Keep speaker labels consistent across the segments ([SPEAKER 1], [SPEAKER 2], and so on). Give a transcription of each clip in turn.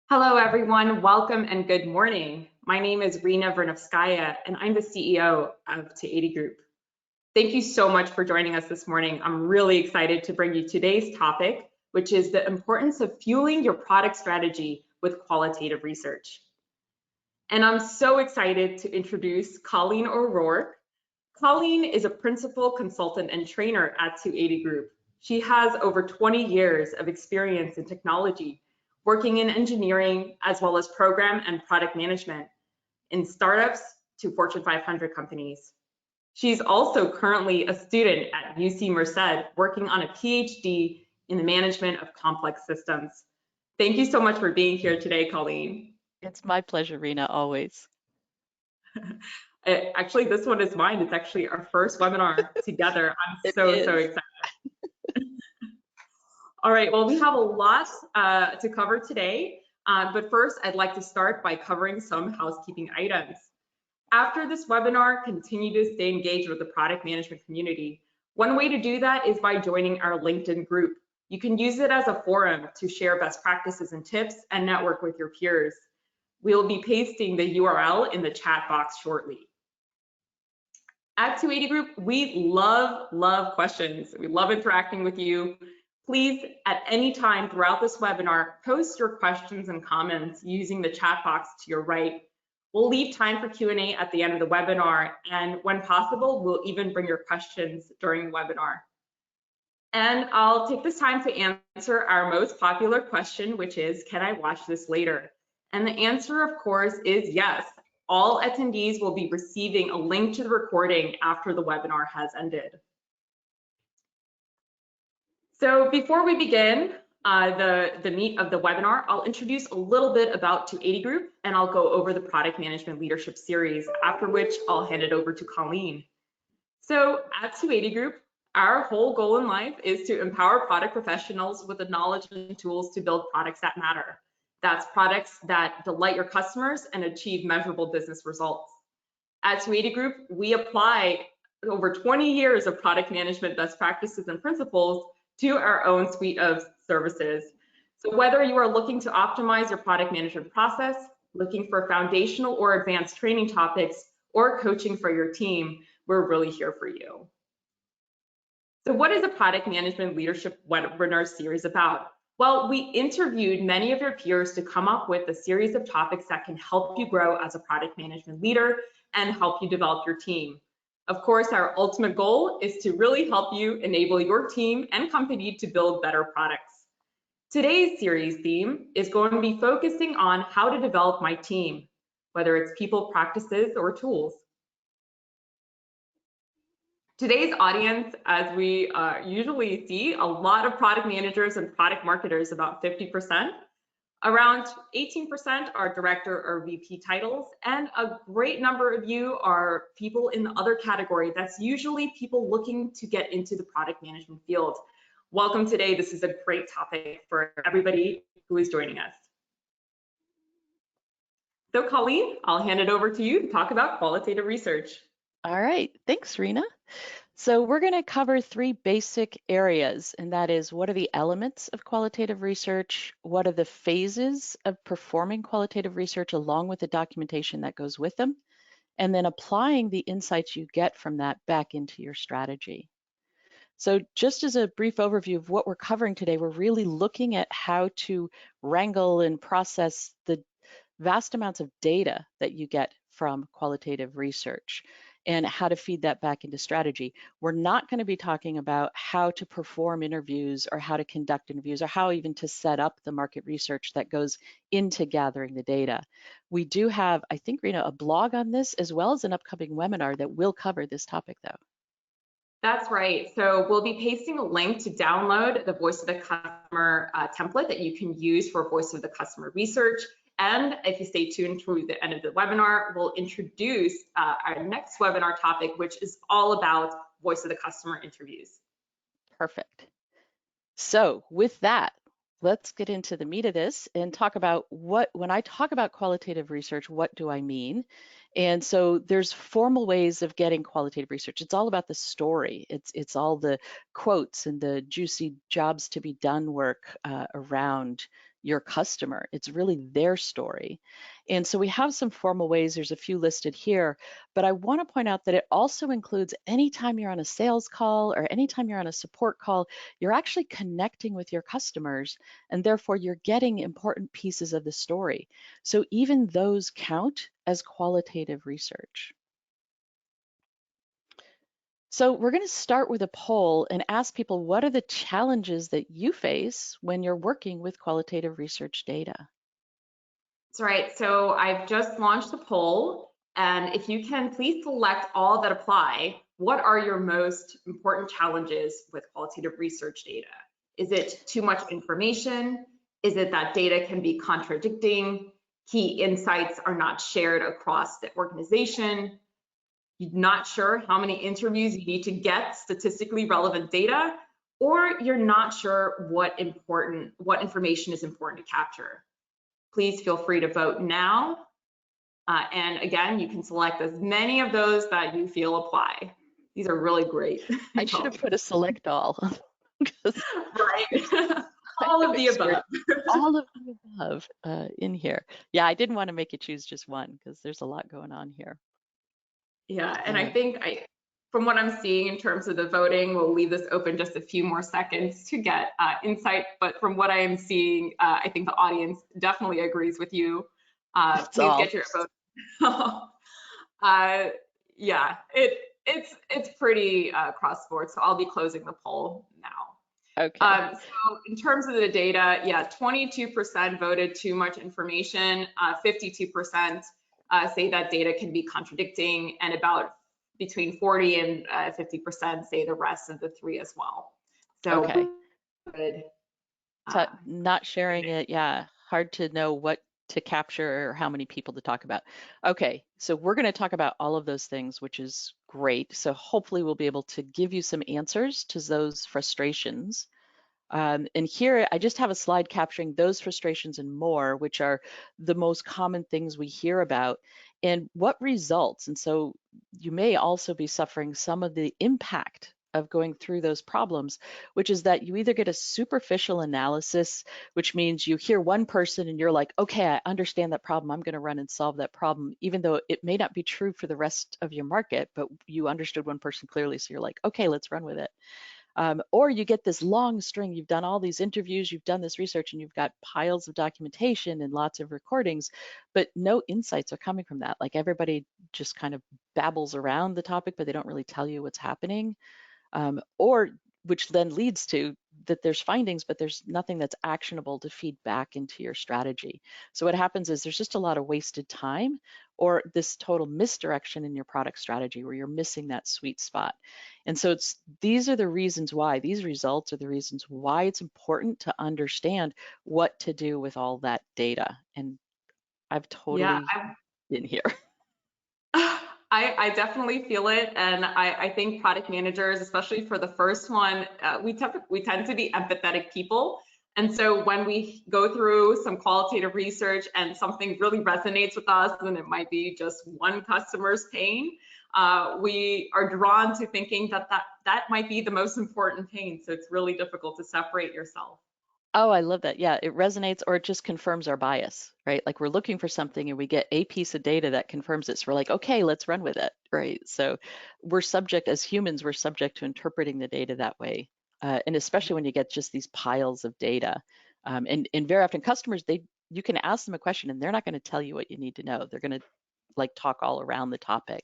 [SPEAKER 1] Hello, everyone. Welcome and good morning. My name is Rina Alexin, and I'm the CEO of 280 Group. Thank you so much for joining us this morning. I'm really excited to bring you today's topic, which is the importance of fueling your product strategy with qualitative research. And I'm so excited to introduce Colleen O'Rourke. Colleen is a principal consultant and trainer at 280 Group. She has over 20 years of experience in technology, working in engineering as well as program and product management in startups to Fortune 500 companies. She's also currently a student at UC Merced, working on a PhD in the management of complex systems. Thank you so much for being here today, Colleen.
[SPEAKER 2] It's my pleasure, Rina, always.
[SPEAKER 1] Actually, this one is mine. It's actually our first webinar together. I'm so excited. All right, well, we have a lot to cover today, but first I'd like to start by covering some housekeeping items. After this webinar, continue to stay engaged with the product management community. One way to do that is by joining our LinkedIn group. You can use it as a forum to share best practices and tips and network with your peers. We'll be pasting the URL in the chat box shortly. At 280 Group, we love questions. We love interacting with you. Please, at any time throughout this webinar, post your questions and comments using the chat box to your right. We'll leave time for Q&A at the end of the webinar, and when possible, we'll even bring your questions during the webinar. And I'll take this time to answer our most popular question, which is, can I watch this later? And the answer, of course, is yes. All attendees will be receiving a link to the recording after the webinar has ended. So before we begin the meat of the webinar, I'll introduce a little bit about 280 Group, and I'll go over the Product Management Leadership Series, after which I'll hand it over to Colleen. So at 280 Group, our whole goal in life is to empower product professionals with the knowledge and tools to build products that matter. That's products that delight your customers and achieve measurable business results. At 280 Group, we apply over 20 years of product management best practices and principles to our own suite of services. So whether you are looking to optimize your product management process, looking for foundational or advanced training topics, or coaching for your team, we're really here for you. So what is a product management leadership webinar series about? Well, we interviewed many of your peers to come up with a series of topics that can help you grow as a product management leader and help you develop your team. Of course, our ultimate goal is to really help you enable your team and company to build better products. Today's series theme is going to be focusing on how to develop my team, whether it's people, practices, or tools. Today's audience, as we usually see, a lot of product managers and product marketers, about 50%. Around 18% are director or VP titles, and a great number of you are people in the other category. That's usually people looking to get into the product management field. Welcome today. This is a great topic for everybody who is joining us. So Colleen, I'll hand it over to you to talk about qualitative research.
[SPEAKER 2] All right, thanks, Rina. So we're going to cover three basic areas, and that is, what are the elements of qualitative research? What are the phases of performing qualitative research along with the documentation that goes with them? And then applying the insights you get from that back into your strategy. So just as a brief overview of what we're covering today, we're really looking at how to wrangle and process the vast amounts of data that you get from qualitative research and how to feed that back into strategy. We're not going to be talking about how to perform interviews or how to conduct interviews or how even to set up the market research that goes into gathering the data. We do have, I think, Rina, a blog on this as well as an upcoming webinar that will cover this topic though.
[SPEAKER 1] That's right. So we'll be pasting a link to download the Voice of the Customer template that you can use for Voice of the Customer research. And if you stay tuned through the end of the webinar, we'll introduce our next webinar topic, which is all about Voice of the Customer interviews.
[SPEAKER 2] Perfect. So with that, let's get into the meat of this and talk about when I talk about qualitative research, what do I mean? And so there's formal ways of getting qualitative research. It's all about the story. It's all the quotes and the juicy jobs to be done work around your customer. It's really their story. And so we have some formal ways, there's a few listed here, but I want to point out that it also includes anytime you're on a sales call or anytime you're on a support call, you're actually connecting with your customers, and therefore you're getting important pieces of the story. So even those count as qualitative research. So we're going to start with a poll and ask people, what are the challenges that you face when you're working with qualitative research data?
[SPEAKER 1] That's right. So I've just launched a poll, and if you can please select all that apply, what are your most important challenges with qualitative research data? Is it too much information? Is it that data can be contradicting? Key insights are not shared across the organization? You're not sure how many interviews you need to get statistically relevant data, or you're not sure what information is important to capture. Please feel free to vote now. And again, you can select as many of those that you feel apply. These are really great.
[SPEAKER 2] I should have put a select all.
[SPEAKER 1] Right. All of the above.
[SPEAKER 2] All of the above in here. Yeah, I didn't want to make you choose just one because there's a lot going on here.
[SPEAKER 1] Yeah, and I think from what I'm seeing in terms of the voting, we'll leave this open just a few more seconds to get insight. But from what I am seeing, I think the audience definitely agrees with you. Please get your vote. Yeah, it's pretty cross-board, so I'll be closing the poll now.
[SPEAKER 2] Okay.
[SPEAKER 1] So in terms of the data, yeah, 22% voted too much information, 52% say that data can be contradicting, and about between 40 and 50% say the rest of the three as well. So
[SPEAKER 2] okay.
[SPEAKER 1] Good.
[SPEAKER 2] So not sharing it, yeah, hard to know what to capture or how many people to talk about. Okay, so we're going to talk about all of those things, which is great. So hopefully we'll be able to give you some answers to those frustrations. And here I just have a slide capturing those frustrations and more, which are the most common things we hear about and what results. And so you may also be suffering some of the impact of going through those problems, which is that you either get a superficial analysis, which means you hear one person and you're like, okay, I understand that problem. I'm going to run and solve that problem, even though it may not be true for the rest of your market, but you understood one person clearly. So you're like, okay, let's run with it. Or you get this long string, you've done all these interviews, you've done this research, and you've got piles of documentation and lots of recordings, but no insights are coming from that. Like everybody just kind of babbles around the topic, but they don't really tell you what's happening. Or which then leads to that there's findings, but there's nothing that's actionable to feed back into your strategy. So what happens is there's just a lot of wasted time or this total misdirection in your product strategy where you're missing that sweet spot. And so these are the reasons why, these results are the reasons why it's important to understand what to do with all that data. And I've totally been here.
[SPEAKER 1] I definitely feel it, and I think product managers, especially for the first one, we tend to be empathetic people. And so when we go through some qualitative research and something really resonates with us, and it might be just one customer's pain, we are drawn to thinking that might be the most important pain. So it's really difficult to separate yourself.
[SPEAKER 2] Oh, I love that. Yeah, it resonates or it just confirms our bias, right? Like we're looking for something and we get a piece of data that confirms it. So we're like, okay, let's run with it, right? So we're subject, as humans, we're subject to interpreting the data that way. And especially when you get just these piles of data. And very often customers, you can ask them a question and they're not going to tell you what you need to know. They're going to like talk all around the topic.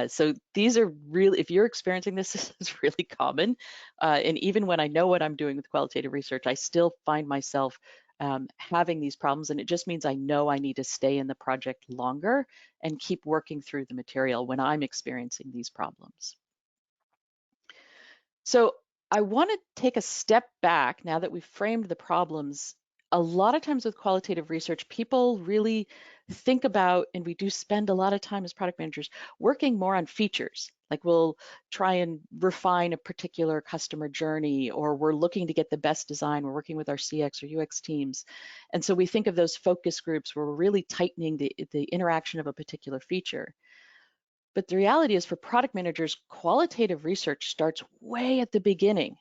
[SPEAKER 2] So these are really, if you're experiencing this, this is really common. And even when I know what I'm doing with qualitative research, I still find myself having these problems. And it just means I know I need to stay in the project longer and keep working through the material when I'm experiencing these problems. So I want to take a step back now that we've framed the problems. A lot of times with qualitative research, people really think about, and we do spend a lot of time as product managers working more on features. Like we'll try and refine a particular customer journey, or we're looking to get the best design. We're working with our CX or UX teams. And so we think of those focus groups where we're really tightening the interaction of a particular feature. But the reality is for product managers, qualitative research starts way at the beginning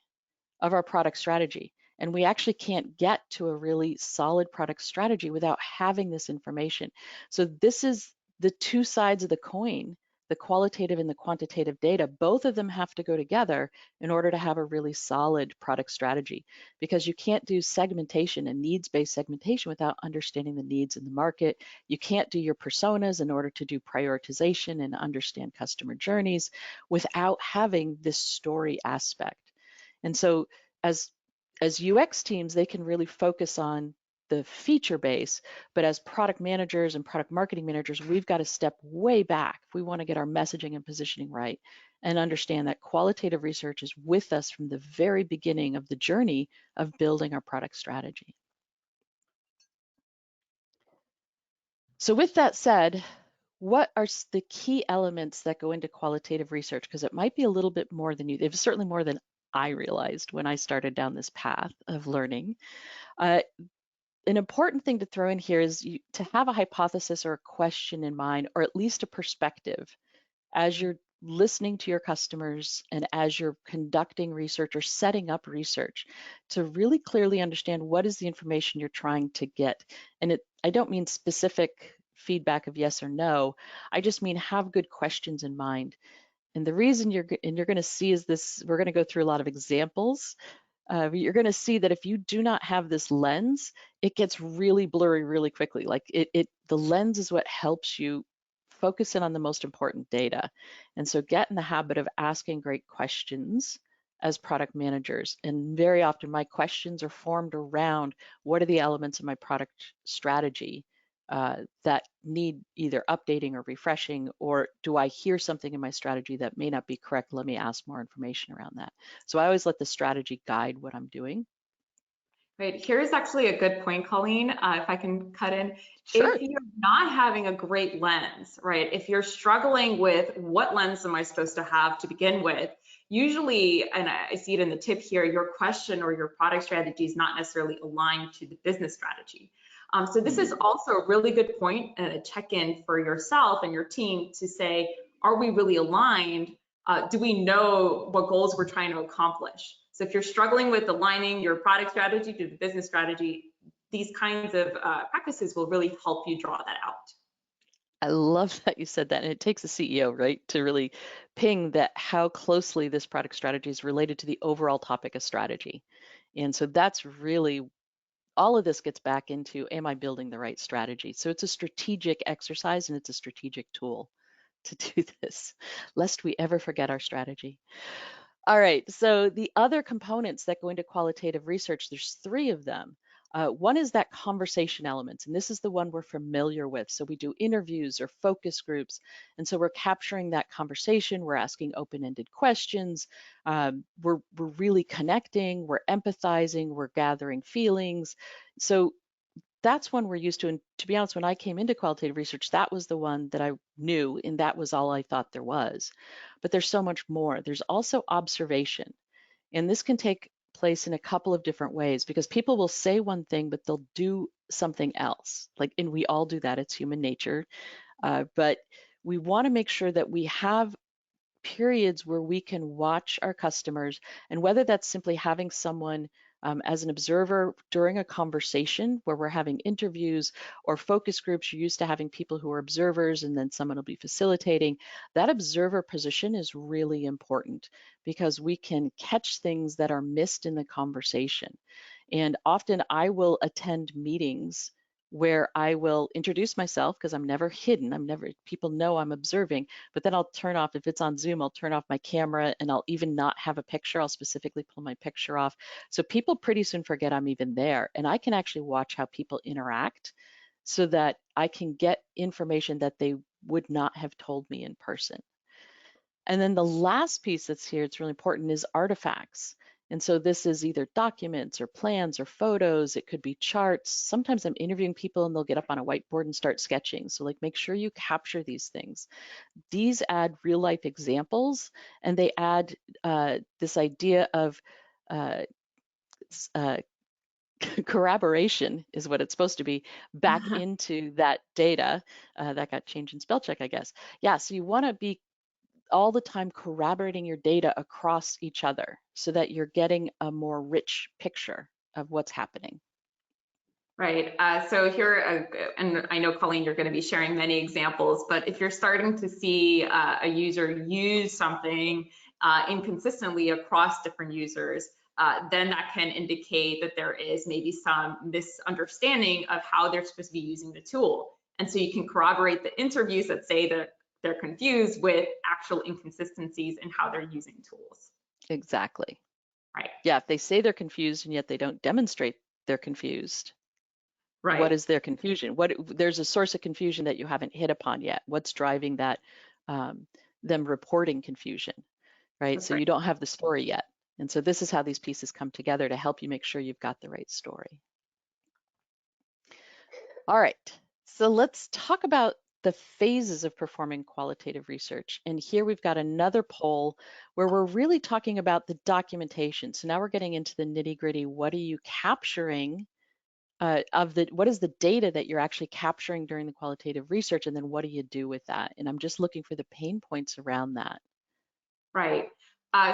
[SPEAKER 2] of our product strategy. And we actually can't get to a really solid product strategy without having this information. So this is the two sides of the coin, the qualitative and the quantitative data. Both of them have to go together in order to have a really solid product strategy, because you can't do segmentation and needs-based segmentation without understanding the needs in the market. You can't do your personas in order to do prioritization and understand customer journeys without having this story aspect. And so as UX teams, they can really focus on the feature base, but as product managers and product marketing managers, we've got to step way back if we want to get our messaging and positioning right and understand that qualitative research is with us from the very beginning of the journey of building our product strategy. So with that said, what are the key elements that go into qualitative research? Because it might be a little bit more than it was certainly more than I realized when I started down this path of learning. An important thing to throw in here is to have a hypothesis or a question in mind, or at least a perspective as you're listening to your customers and as you're conducting research or setting up research, to really clearly understand what is the information you're trying to get. And I don't mean specific feedback of yes or no. I just mean have good questions in mind. And the reason you're going to see is this, we're going to go through a lot of examples. You're going to see that if you do not have this lens, it gets really blurry really quickly. Like the lens is what helps you focus in on the most important data. And so get in the habit of asking great questions as product managers. And very often my questions are formed around what are the elements of my product strategy that need either updating or refreshing, or do I hear something in my strategy that may not be correct? Let me ask more information around that. So I always let the strategy guide what I'm doing.
[SPEAKER 1] Right, here's actually a good point, Colleen, if I can cut in.
[SPEAKER 2] Sure.
[SPEAKER 1] If you're not having a great lens, right, if you're struggling with what lens am I supposed to have to begin with, usually, and I see it in the tip here, your question or your product strategy is not necessarily aligned to the business strategy. So this is also a really good point and a check-in for yourself and your team to say, are we really aligned? Do we know what goals we're trying to accomplish? So if you're struggling with aligning your product strategy to the business strategy, these kinds of practices will really help you draw that out.
[SPEAKER 2] I love that you said that. And it takes a CEO, right, to really ping that how closely this product strategy is related to the overall topic of strategy. And so that's really all of this gets back into, am I building the right strategy? So it's a strategic exercise and it's a strategic tool to do this, lest we ever forget our strategy. All right, so the other components that go into qualitative research, there's three of them. One is that conversation element, and this is the one we're familiar with. So we do interviews or focus groups, and so we're capturing that conversation, we're asking open-ended questions, we're really connecting, we're empathizing, we're gathering feelings. So that's one we're used to. And to be honest, when I came into qualitative research, that was the one that I knew, and that was all I thought there was. But there's so much more. There's also observation. And this can take place in a couple of different ways, because people will say one thing, but they'll do something else. Like, and we all do that, it's human nature. But we want to make sure that we have periods where we can watch our customers, and whether that's simply having someone as an observer during a conversation where we're having interviews or focus groups, you're used to having people who are observers and then someone will be facilitating. That observer position is really important because we can catch things that are missed in the conversation. And often I will attend meetings where I will introduce myself because I'm never hidden. People know I'm observing, but then I'll turn off, if it's on Zoom, I'll turn off my camera and I'll even not have a picture. I'll specifically pull my picture off. So people pretty soon forget I'm even there. And I can actually watch how people interact so that I can get information that they would not have told me in person. And then the last piece that's here, it's really important, is artifacts. And so this is either documents or plans or photos. It could be charts. Sometimes I'm interviewing people and they'll get up on a whiteboard and start sketching. So like, make sure you capture these things. These add real life examples, and they add this idea of corroboration is what it's supposed to be back into that data. That got changed in spell check, I guess. Yeah, so you want to be all the time corroborating your data across each other so that you're getting a more rich picture of what's happening.
[SPEAKER 1] Right. So here, and I know, Colleen, you're going to be sharing many examples, but if you're starting to see a user use something inconsistently across different users, then that can indicate that there is maybe some misunderstanding of how they're supposed to be using the tool. And so you can corroborate the interviews that say that they're confused with actual inconsistencies in how they're using tools.
[SPEAKER 2] Exactly.
[SPEAKER 1] Right.
[SPEAKER 2] Yeah, if they say they're confused and yet they don't demonstrate they're confused, what
[SPEAKER 1] Right.
[SPEAKER 2] is their confusion? There's a source of confusion that you haven't hit upon yet. What's driving that, them reporting confusion, right?
[SPEAKER 1] That's
[SPEAKER 2] So
[SPEAKER 1] right.
[SPEAKER 2] you don't have the story yet. And so this is how these pieces come together to help you make sure you've got the right story. All right, so let's talk about the phases of performing qualitative research. And here we've got another poll where we're really talking about the documentation. So now we're getting into the nitty gritty. What are you capturing what is the data that you're actually capturing during the qualitative research, and then what do you do with that? And I'm just looking for the pain points around that.
[SPEAKER 1] Right.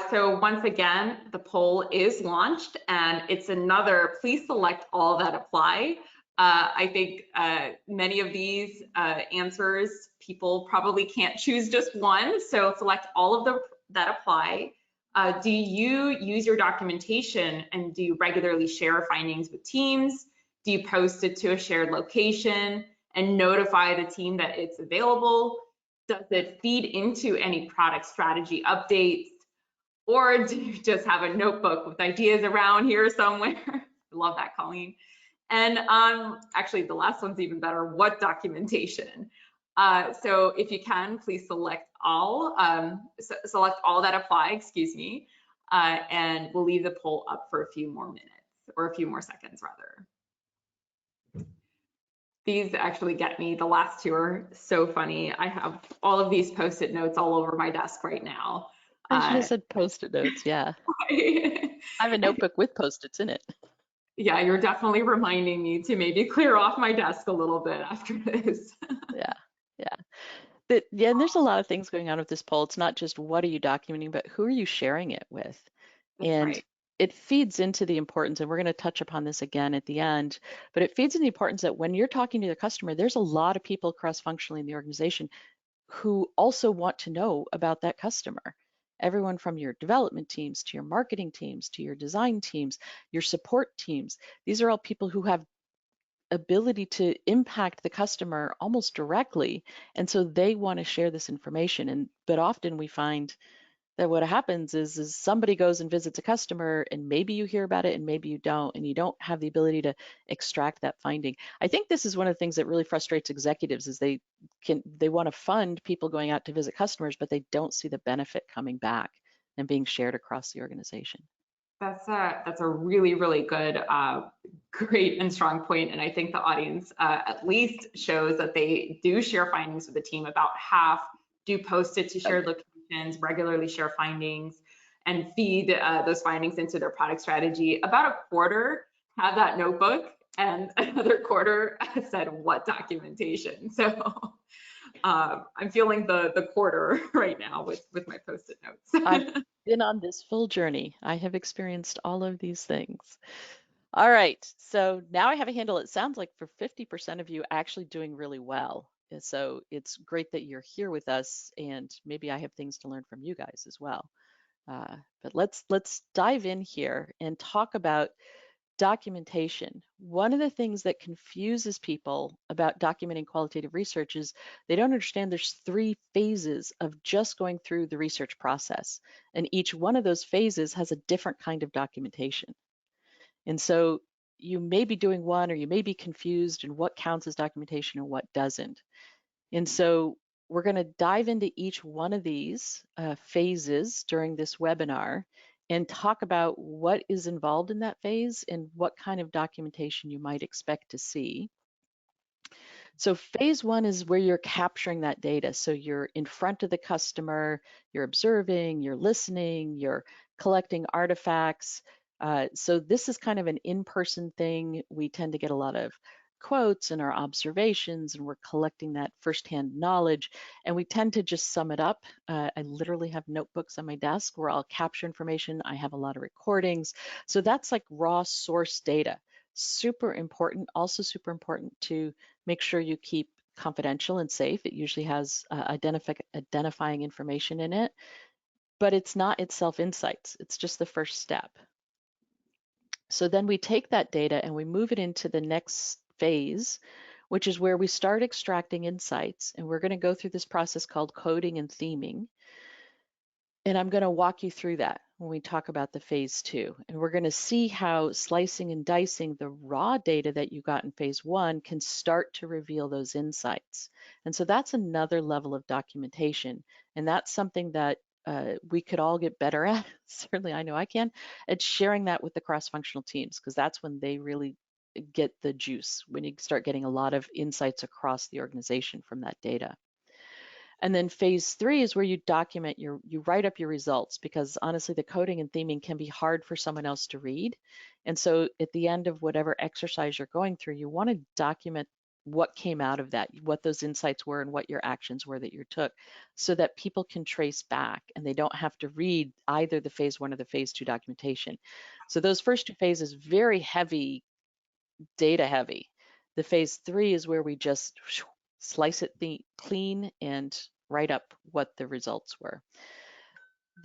[SPEAKER 1] So once again, the poll is launched, and it's another, please select all that apply. I think many of these answers, people probably can't choose just one, so select all of them that apply. Do you use your documentation, and do you regularly share findings with teams? Do you post it to a shared location and notify the team that it's available? Does it feed into any product strategy updates? Or do you just have a notebook with ideas around here somewhere? I love that, Colleen. And actually, the last one's even better. What documentation? So if you can, please select all that apply, excuse me, and we'll leave the poll up for a few more minutes, or a few more seconds rather. These actually get me. The last two are so funny. I have all of these Post-it notes all over my desk right now.
[SPEAKER 2] I should have said Post-it notes, yeah. I have a notebook with Post-its in it.
[SPEAKER 1] Yeah, you're definitely reminding me to maybe clear off my desk a little bit after this.
[SPEAKER 2] Yeah, yeah. Yeah, and there's a lot of things going on with this poll. It's not just what are you documenting, but who are you sharing it with?
[SPEAKER 1] That's
[SPEAKER 2] And
[SPEAKER 1] right.
[SPEAKER 2] it feeds into the importance, and we're going to touch upon this again at the end, but it feeds in the importance that when you're talking to the customer, there's a lot of people cross-functionally in the organization who also want to know about that customer. Everyone from your development teams to your marketing teams to your design teams, your support teams. These are all people who have ability to impact the customer almost directly. And so they want to share this information. But often we find that what happens is somebody goes and visits a customer, and maybe you hear about it and maybe you don't, and you don't have the ability to extract that finding. I think this is one of the things that really frustrates executives is they want to fund people going out to visit customers, but they don't see the benefit coming back and being shared across the organization.
[SPEAKER 1] That's a really, really good, great and strong point. And I think the audience at least shows that they do share findings with the team. About half do post it to shared locations, regularly share findings, and feed those findings into their product strategy. About a quarter have that notebook, and another quarter said what documentation. So I'm feeling the quarter right now with my Post-it notes.
[SPEAKER 2] I've been on this full journey. I have experienced all of these things. All right, so now I have a handle. It sounds like for 50% of you actually doing really well. And so it's great that you're here with us, and maybe I have things to learn from you guys as well. But let's dive in here and talk about documentation. One of the things that confuses people about documenting qualitative research is they don't understand there's 3 phases of just going through the research process, and each one of those phases has a different kind of documentation. And so you may be doing one, or you may be confused in what counts as documentation and what doesn't. And so we're going to dive into each one of these phases during this webinar and talk about what is involved in that phase and what kind of documentation you might expect to see. So phase 1 is where you're capturing that data. So you're in front of the customer, you're observing, you're listening, you're collecting artifacts. So this is kind of an in-person thing. We tend to get a lot of quotes and our observations, and we're collecting that firsthand knowledge, and we tend to just sum it up. I literally have notebooks on my desk where I'll capture information. I have a lot of recordings. So that's like raw source data. Super important, also super important to make sure you keep confidential and safe. It usually has identifying information in it, but it's not itself insights. It's just the first step. So then we take that data and we move it into the next phase, which is where we start extracting insights. And we're going to go through this process called coding and theming. And I'm going to walk you through that when we talk about the phase 2. And we're going to see how slicing and dicing the raw data that you got in phase 1 can start to reveal those insights. And so that's another level of documentation. And that's something that we could all get better at. Certainly, I know I can, at sharing that with the cross-functional teams, because that's when they really get the juice, when you start getting a lot of insights across the organization from that data. And then phase 3 is where you document you write up your results, because honestly, the coding and theming can be hard for someone else to read. And so at the end of whatever exercise you're going through, you want to document what came out of that, what those insights were and what your actions were that you took, so that people can trace back and they don't have to read either the phase 1 or the phase 2 documentation. So those first 2 phases, very heavy, data heavy. The phase 3 is where we just slice it clean and write up what the results were.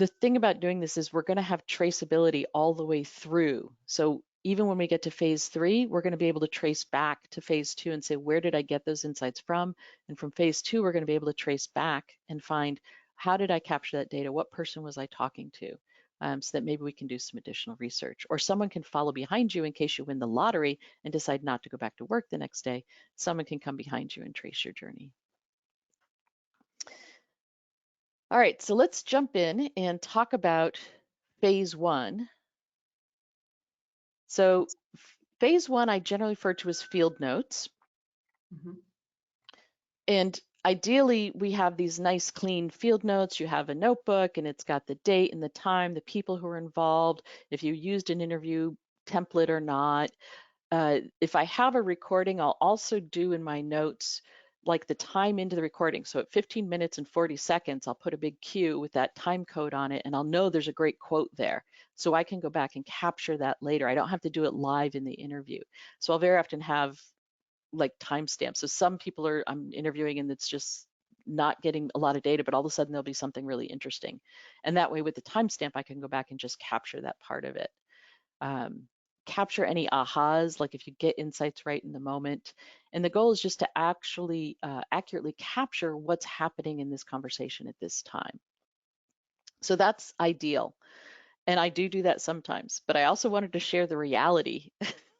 [SPEAKER 2] The thing about doing this is we're going to have traceability all the way through. So even when we get to phase 3, we're going to be able to trace back to phase 2 and say, where did I get those insights from? And from phase 2, we're going to be able to trace back and find, how did I capture that data? What person was I talking to? So that maybe we can do some additional research, or someone can follow behind you in case you win the lottery and decide not to go back to work the next day. Someone can come behind you and trace your journey. All right, so let's jump in and talk about phase 1. So phase 1, I generally refer to as field notes.
[SPEAKER 1] Mm-hmm.
[SPEAKER 2] And ideally, we have these nice clean field notes. You have a notebook and it's got the date and the time, the people who are involved, if you used an interview template or not. If I have a recording, I'll also do in my notes like the time into the recording. So at 15 minutes and 40 seconds, I'll put a big Q with that time code on it, and I'll know there's a great quote there. So I can go back and capture that later. I don't have to do it live in the interview. So I'll very often have like timestamps. So some people I'm interviewing and it's just not getting a lot of data, but all of a sudden there'll be something really interesting. And that way with the timestamp, I can go back and just capture that part of it. Capture any ahas, like if you get insights right in the moment. And the goal is just to actually accurately capture what's happening in this conversation at this time. So that's ideal. And I do that sometimes, but I also wanted to share the reality,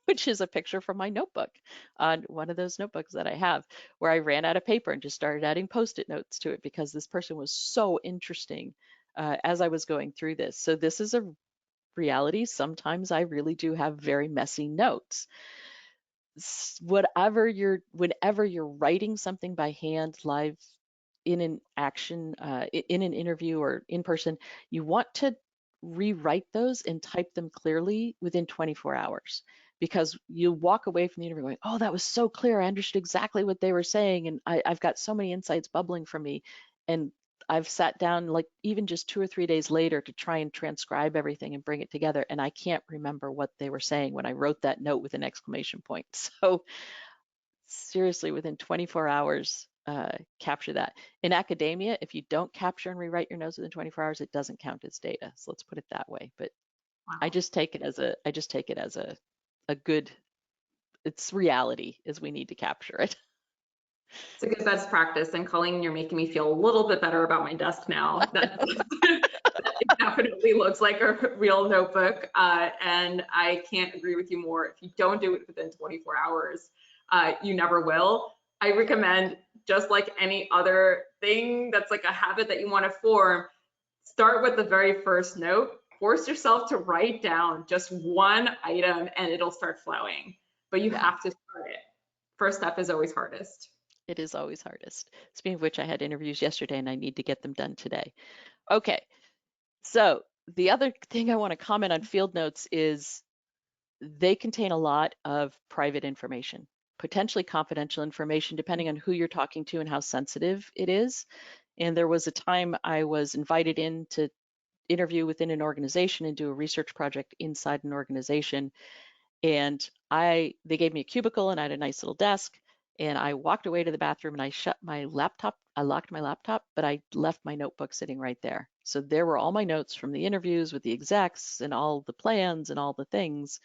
[SPEAKER 2] which is a picture from my notebook on one of those notebooks that I have, where I ran out of paper and just started adding Post-it notes to it because this person was so interesting as I was going through this. So this is a reality. Sometimes I really do have very messy notes. Whenever you're writing something by hand live in an in an interview or in person, you want to rewrite those and type them clearly within 24 hours, because you walk away from the interview going, oh, that was so clear. I understood exactly what they were saying. And I've got so many insights bubbling from me. And I've sat down like even just 2 or 3 days later to try and transcribe everything and bring it together. And I can't remember what they were saying when I wrote that note with an exclamation point. So seriously, within 24 hours, capture that. In academia, if you don't capture and rewrite your notes within 24 hours, it doesn't count as data. So let's put it that way. But
[SPEAKER 1] Wow.
[SPEAKER 2] I just take it as a good, it's reality, is we need to capture it.
[SPEAKER 1] It's a good best practice. And Colleen, you're making me feel a little bit better about my desk now. That it definitely looks like a real notebook. And I can't agree with you more. If you don't do it within 24 hours, you never will. I recommend, just like any other thing that's like a habit that you want to form, start with the very first note. Force yourself to write down just one item and it'll start flowing. But you have to start it. First step is always hardest.
[SPEAKER 2] It is always hardest. Speaking of which, I had interviews yesterday and I need to get them done today. Okay, so the other thing I want to comment on field notes is they contain a lot of private information, potentially confidential information depending on who you're talking to and how sensitive it is. And there was a time I was invited in to interview within an organization and do a research project inside an organization. And they gave me a cubicle and I had a nice little desk. And I walked away to the bathroom and I shut my laptop. I locked my laptop, but I left my notebook sitting right there. So there were all my notes from the interviews with the execs and all the plans and all the things.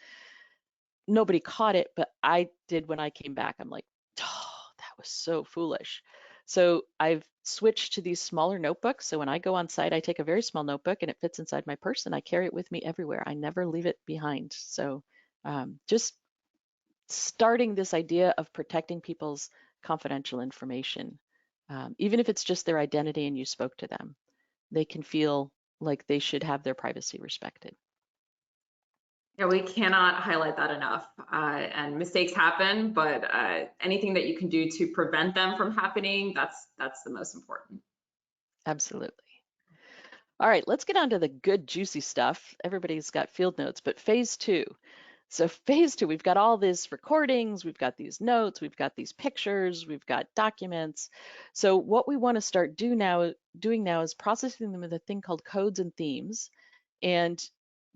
[SPEAKER 2] Nobody caught it, but I did when I came back. I'm like, oh, that was so foolish. So I've switched to these smaller notebooks. So when I go on site, I take a very small notebook and it fits inside my purse and I carry it with me everywhere. I never leave it behind. So just starting this idea of protecting people's confidential information, even if it's just their identity and you spoke to them, they can feel like they should have their privacy respected.
[SPEAKER 1] Yeah, we cannot highlight that enough. And mistakes happen, but anything that you can do to prevent them from happening, that's the most important.
[SPEAKER 2] Absolutely. All right, let's get on to the good, juicy stuff. Everybody's got field notes, but phase 2. So phase 2, we've got all these recordings, we've got these notes, we've got these pictures, we've got documents. So what we want to start doing now is processing them with a thing called codes and themes. And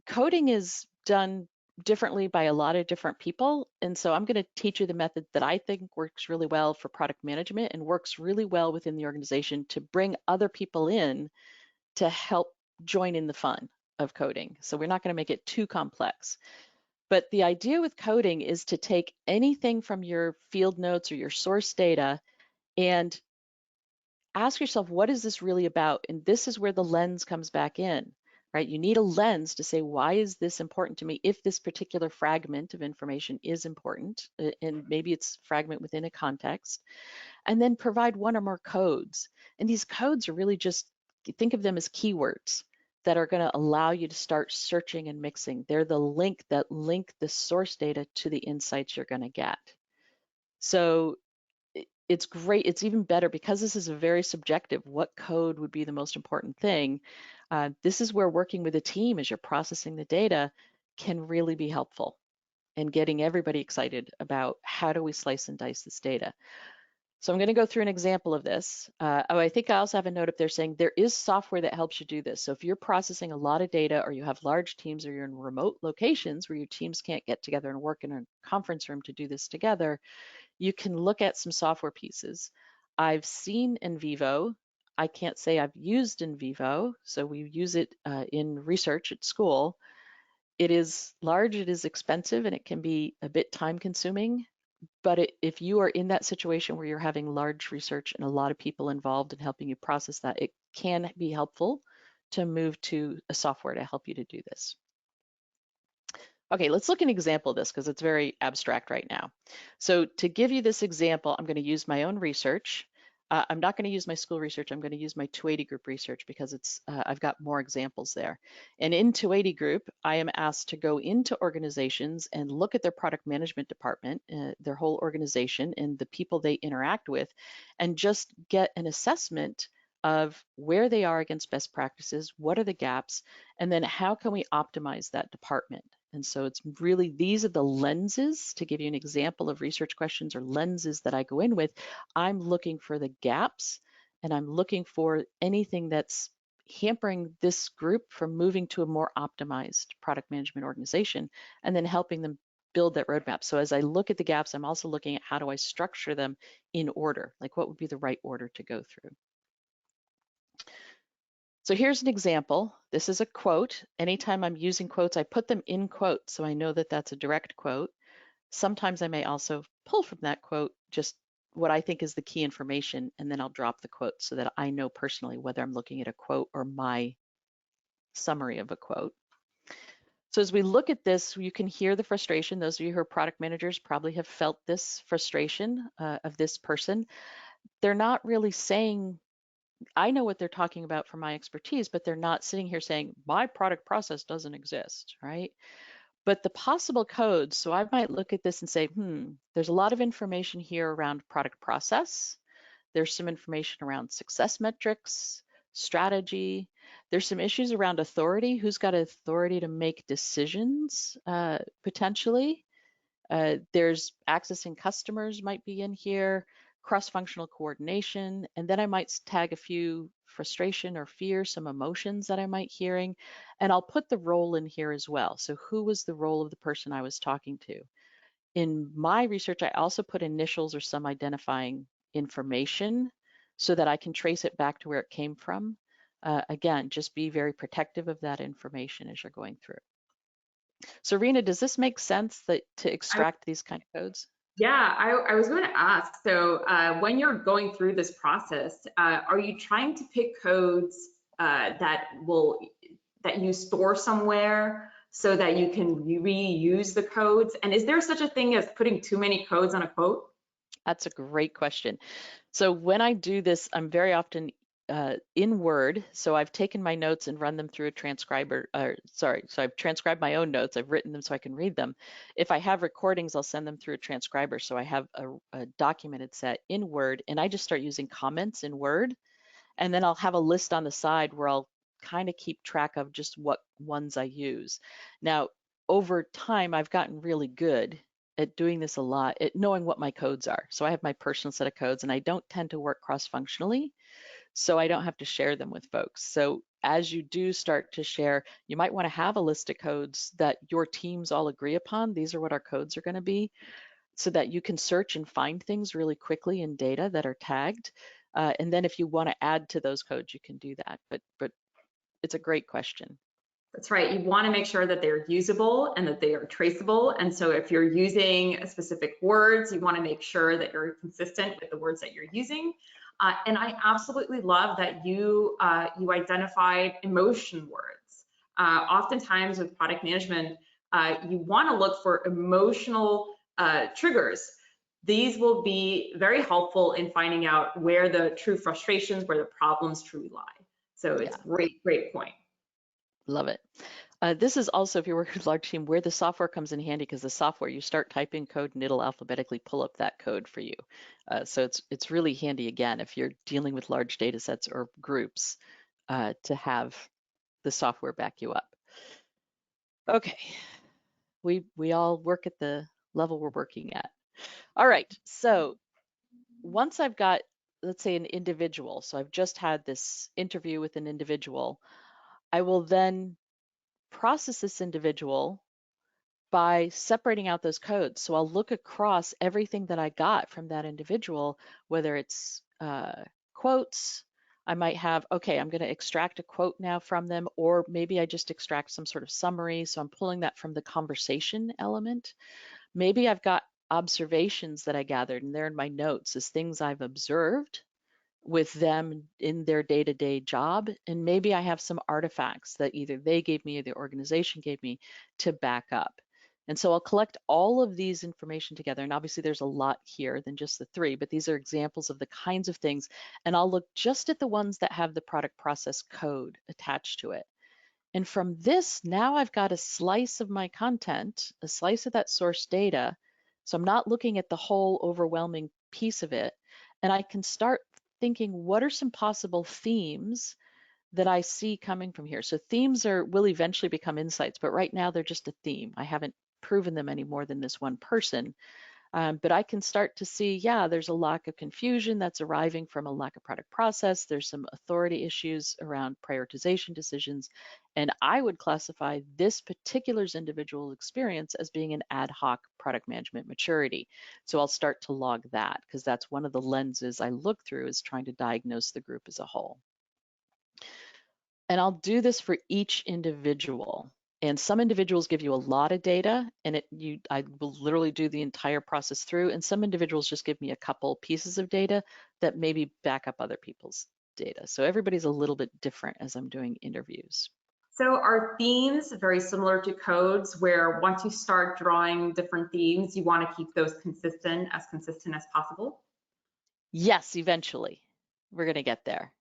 [SPEAKER 2] coding is done differently by a lot of different people. And so I'm going to teach you the method that I think works really well for product management and works really well within the organization to bring other people in to help join in the fun of coding. So we're not going to make it too complex. But the idea with coding is to take anything from your field notes or your source data and ask yourself, what is this really about? And this is where the lens comes back in, right? You need a lens to say, why is this important to me? If this particular fragment of information is important, and maybe it's fragment within a context, and then provide one or more codes. And these codes are really just, think of them as keywords that are going to allow you to start searching and mixing. They're the link that link the source data to the insights you're going to get. So it's great. It's even better because this is a very subjective, what code would be the most important thing. This is where working with a team as you're processing the data can really be helpful in getting everybody excited about how do we slice and dice this data. So I'm going to go through an example of this. I think I also have a note up there saying there is software that helps you do this. So if you're processing a lot of data or you have large teams or you're in remote locations where your teams can't get together and work in a conference room to do this together, you can look at some software pieces. I've seen NVivo. I can't say I've used NVivo, so we use it in research at school. It is large, it is expensive, and it can be a bit time consuming. But if you are in that situation where you're having large research and a lot of people involved in helping you process that, it can be helpful to move to a software to help you to do this. Okay, let's look at an example of this because it's very abstract right now. So to give you this example, I'm going to use my own research. I'm not going to use my school research. I'm going to use my 280 group research because I've got more examples there. And in 280 group, I am asked to go into organizations and look at their product management department, their whole organization and the people they interact with, and just get an assessment of where they are against best practices, what are the gaps, and then how can we optimize that department. And so it's really, these are the lenses, to give you an example of research questions or lenses that I go in with. I'm looking for the gaps and I'm looking for anything that's hampering this group from moving to a more optimized product management organization and then helping them build that roadmap. So as I look at the gaps, I'm also looking at how do I structure them in order, like what would be the right order to go through. So here's an example. This is a quote. Anytime I'm using quotes, I put them in quotes so I know that that's a direct quote. Sometimes I may also pull from that quote just what I think is the key information, and then I'll drop the quote so that I know personally whether I'm looking at a quote or my summary of a quote. So as we look at this, you can hear the frustration. Those of you who are product managers probably have felt this frustration of this person. They're not really saying, I know what they're talking about from my expertise, but they're not sitting here saying, my product process doesn't exist, right? But the possible codes, so I might look at this and say, there's a lot of information here around product process. There's some information around success metrics, strategy. There's some issues around authority. Who's got authority to make decisions, potentially? There's accessing customers might be in here, cross-functional coordination, and then I might tag a few frustration or fear, some emotions that I might hearing, and I'll put the role in here as well. So who was the role of the person I was talking to? In my research, I also put initials or some identifying information so that I can trace it back to where it came from. Again, just be very protective of that information as you're going through. So Rina, does this make sense that to extract these kind of codes?
[SPEAKER 1] Yeah, I was going to ask, so when you're going through this process, are you trying to pick codes that you store somewhere so that you can reuse the codes? And is there such a thing as putting too many codes on a code?
[SPEAKER 2] That's a great question. So when I do this, I'm very often in Word. So I've taken my notes and run them through a transcriber, so I've transcribed my own notes. I've written them so I can read them. If I have recordings, I'll send them through a transcriber. So I have a documented set in Word, and I just start using comments in Word. And then I'll have a list on the side where I'll kind of keep track of just what ones I use. Now, over time, I've gotten really good at doing this a lot, at knowing what my codes are. So I have my personal set of codes, and I don't tend to work cross-functionally, so I don't have to share them with folks. So as you do start to share, you might want to have a list of codes that your teams all agree upon. These are what our codes are going to be, so that you can search and find things really quickly in data that are tagged. And then if you want to add to those codes, you can do that. But it's a great question.
[SPEAKER 1] That's right. You want to make sure that they're usable and that they are traceable. And so if you're using specific words, you want to make sure that you're consistent with the words that you're using. And I absolutely love that you identified emotion words. Oftentimes with product management, you want to look for emotional triggers. These will be very helpful in finding out where the true frustrations, where the problems truly lie. So it's
[SPEAKER 2] Yeah,
[SPEAKER 1] great point.
[SPEAKER 2] love it. This is also, if you're working with a large team, where the software comes in handy, because the software, you start typing code and it'll alphabetically pull up that code for you. So it's really handy, again, if you're dealing with large data sets or groups, to have the software back you up. Okay, we all work at the level we're working at. All right, so once I've got, let's say, an individual, so I've just had this interview with an individual, I will then process this individual by separating out those codes. So I'll look across everything that I got from that individual, whether it's quotes. I might have, okay, I'm going to extract a quote now from them, or maybe I just extract some sort of summary. So I'm pulling that from the conversation element. Maybe I've got observations that I gathered, and they're in my notes as things I've observed with them in their day-to-day job. And maybe I have some artifacts that either they gave me or the organization gave me to back up. And so I'll collect all of these information together. And obviously there's a lot here than just the three, but these are examples of the kinds of things. And I'll look just at the ones that have the product process code attached to it. And from this, now I've got a slice of my content, a slice of that source data. So I'm not looking at the whole overwhelming piece of it. And I can start thinking, what are some possible themes that I see coming from here? So themes will eventually become insights, but right now they're just a theme. I haven't proven them any more than this one person. But I can start to see, yeah, there's a lack of confusion that's arriving from a lack of product process. There's some authority issues around prioritization decisions. And I would classify this particular individual experience as being an ad hoc product management maturity. So I'll start to log that, because that's one of the lenses I look through, is trying to diagnose the group as a whole. And I'll do this for each individual. And some individuals give you a lot of data, and I will literally do the entire process through. And some individuals just give me a couple pieces of data that maybe back up other people's data. So everybody's a little bit different as I'm doing interviews.
[SPEAKER 1] So are themes very similar to codes, where once you start drawing different themes, you want to keep those consistent as possible?
[SPEAKER 2] Yes, eventually we're going to get there.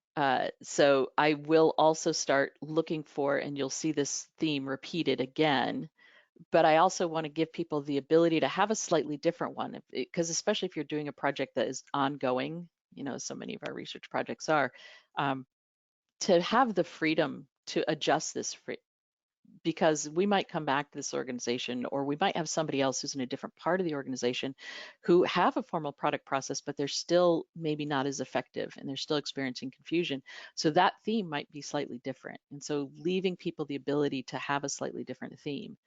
[SPEAKER 2] So I will also start looking for, and you'll see this theme repeated again, but I also want to give people the ability to have a slightly different one, because especially if you're doing a project that is ongoing, so many of our research projects are, to have the freedom to adjust this because we might come back to this organization, or we might have somebody else who's in a different part of the organization who have a formal product process, but they're still maybe not as effective and they're still experiencing confusion. So that theme might be slightly different. And so leaving people the ability to have a slightly different theme.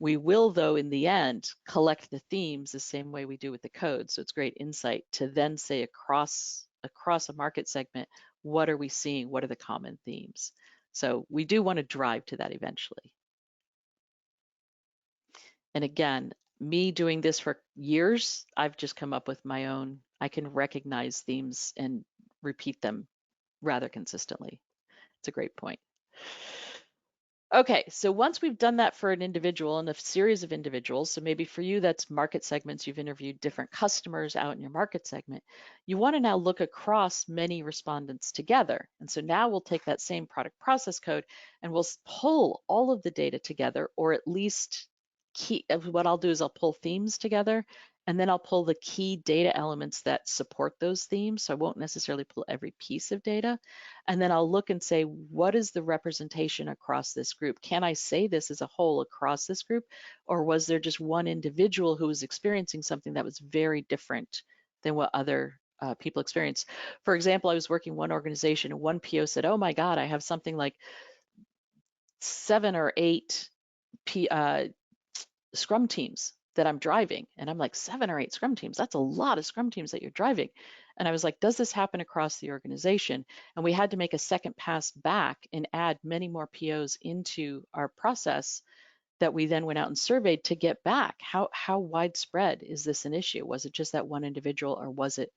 [SPEAKER 2] We will, though, in the end, collect the themes the same way we do with the code. So it's great insight to then say across a market segment, what are we seeing? What are the common themes? So we do want to drive to that eventually. And again, me doing this for years, I've just come up with my own. I can recognize themes and repeat them rather consistently. It's a great point. Okay, so once we've done that for an individual and a series of individuals, so maybe for you that's market segments, you've interviewed different customers out in your market segment, you want to now look across many respondents together. And so now we'll take that same product process code and we'll pull all of the data together, or at least what I'll do is I'll pull themes together, and then I'll pull the key data elements that support those themes. So I won't necessarily pull every piece of data. And then I'll look and say, what is the representation across this group? Can I say this as a whole across this group? Or was there just one individual who was experiencing something that was very different than what other people experience? For example, I was working one organization and one PO said, oh my God, I have something like 7 or 8 Scrum teams that I'm driving. And I'm like, 7 or 8 Scrum teams, that's a lot of Scrum teams that you're driving. And I was like, does this happen across the organization? And we had to make a second pass back and add many more POs into our process that we then went out and surveyed to get back. How widespread is this an issue? Was it just that one individual, or was it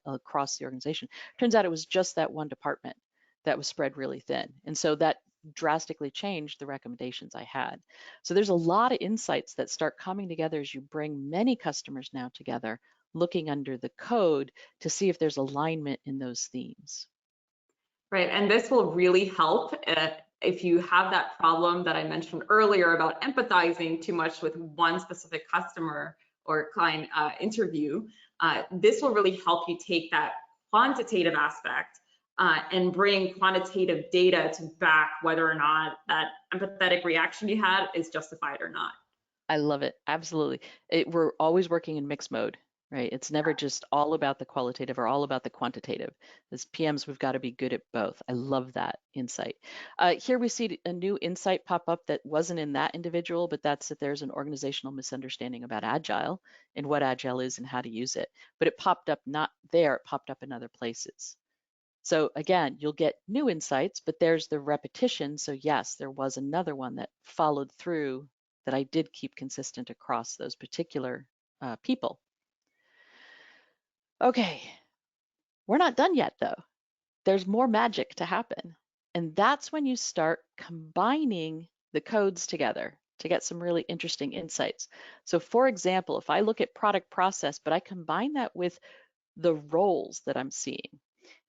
[SPEAKER 2] across the organization? Turns out it was just that one department that was spread really thin. And so that drastically changed the recommendations I had. So there's a lot of insights that start coming together as you bring many customers now together, looking under the code to see if there's alignment in those themes.
[SPEAKER 1] Right, and this will really help if you have that problem that I mentioned earlier about empathizing too much with one specific customer or client interview. This will really help you take that quantitative aspect and bring quantitative data to back whether or not that empathetic reaction you had is justified or not.
[SPEAKER 2] I love it. Absolutely. We're always working in mixed mode, right? It's never just all about the qualitative or all about the quantitative. As PMs, we've got to be good at both. I love that insight. Here we see a new insight pop up that wasn't in that individual, but that's that there's an organizational misunderstanding about Agile and what Agile is and how to use it. But it popped up not there, it popped up in other places. So again, you'll get new insights, but there's the repetition. So yes, there was another one that followed through that I did keep consistent across those particular people. Okay, we're not done yet though. There's more magic to happen. And that's when you start combining the codes together to get some really interesting insights. So for example, if I look at product process, but I combine that with the roles that I'm seeing.